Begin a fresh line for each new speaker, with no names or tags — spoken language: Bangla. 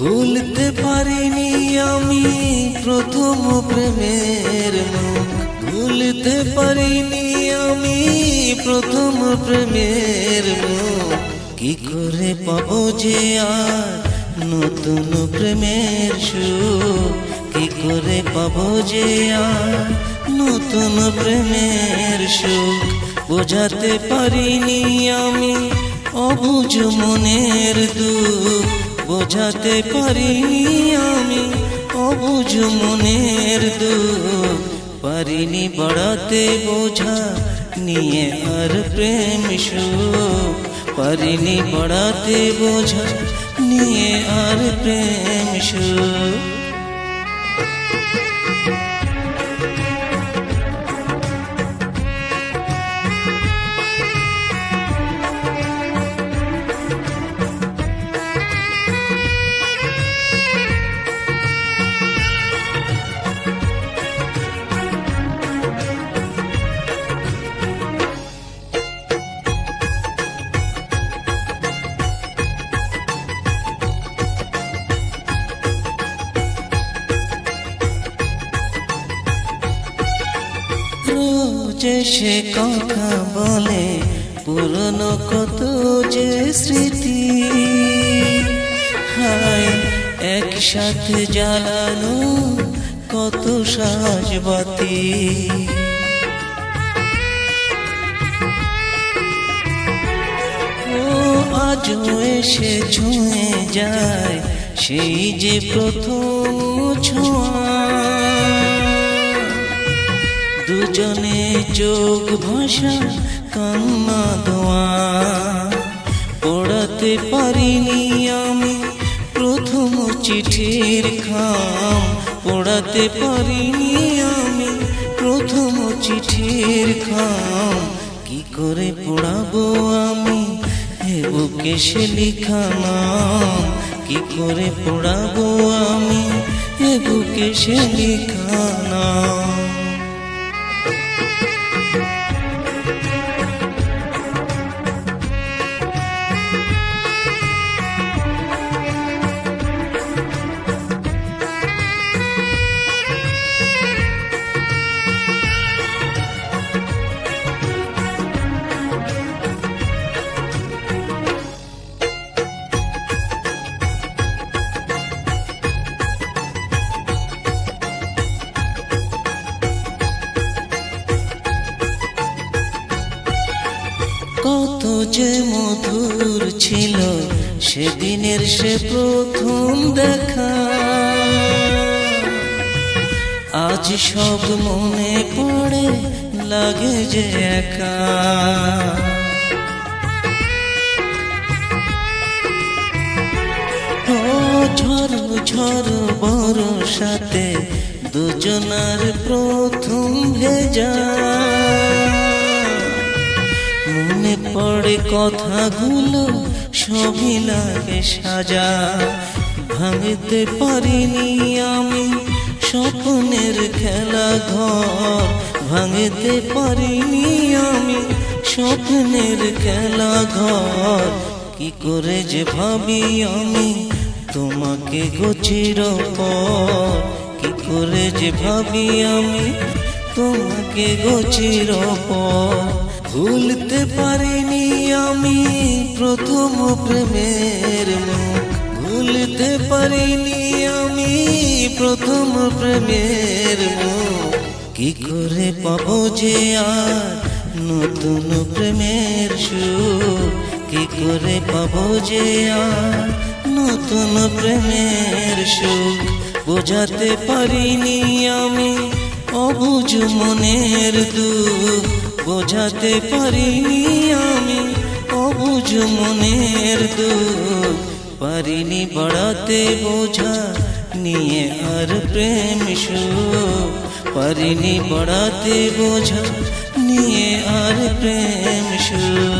ভুলতে পারিনি আমি প্রথম প্রেমের মুখ, ভুলতে পারিনি আমি প্রথম প্রেমের মুখ। কি করে পাবো যে আর নতুন প্রেমের সুখ, কি করে পাবো যে আর নতুন প্রেমের সুখ। বোঝাতে পারিনি আমি অবুঝ মনের দুঃখ, বোঝাতে পারিনি আমি অবুঝ মনের দুঃখ। পারিনি বাড়াতে বোঝা নিয়ে আর প্রেম সুখ, পারিনি বাড়াতে বোঝা নিয়ে আর প্রেম সুখ। রোজ সে কথা বলে পুরনো কত যে স্মৃতি, হায় একসাথে জ্বালানো কত সাজবাতি। ও আজও এসে ছুঁয়ে যায় সেই যে প্রথম ছোঁয়া, দুজনে চোখ ভাষা কান্না দোয়া। পড়াতে পারিনি আমি প্রথম চিঠির খাম, পড়াতে পারিনি আমি প্রথম চিঠির খাম। কি করে পড়াবো আমি হে বুকে সে লিখা নাম, কি করে পড়াবো আমি হে বুকে সে লিখা নাম। কত যে মধুর ছিল সেদিনের সে প্রথম দেখা, আজ সব মনে পড়ে লাগে যে একা। ও ঝড় ঝড় বর্ষাতে দুজনার প্রথম ভেজা, মনে পড়ে কথাগুলো সবই লাগে সাজা। ভাঙতে পারিনি আমি স্বপ্নের খেলা ঘর, ভাঙতে পারিনি আমি স্বপ্নের খেলা ঘর। কি করে যে ভাবি আমি তোমাকে গো চিরপর, কি করে যে ভাবি আমি তোমাকে গো চিরপর। ভুলতে পারিনি আমি প্রথম প্রেমের মুখ, ভুলতে পারিনি আমি প্রথম প্রেমের মুখ। কি করে পাবো যে আর নতুন প্রেমের সুখ, কি করে পাবো যে আর নতুন প্রেমের সুখ। বোঝাতে পারিনি আমি অবুঝ মনের দুঃখ, বোঝাতে পারিনি আমি অবুঝ মনের দুঃখ। পারিনি বাড়াতে বোঝা নিয়ে আর প্রেম সুখ, পারিনি বাড়াতে বোঝা নিয়ে আর প্রেম সুখ।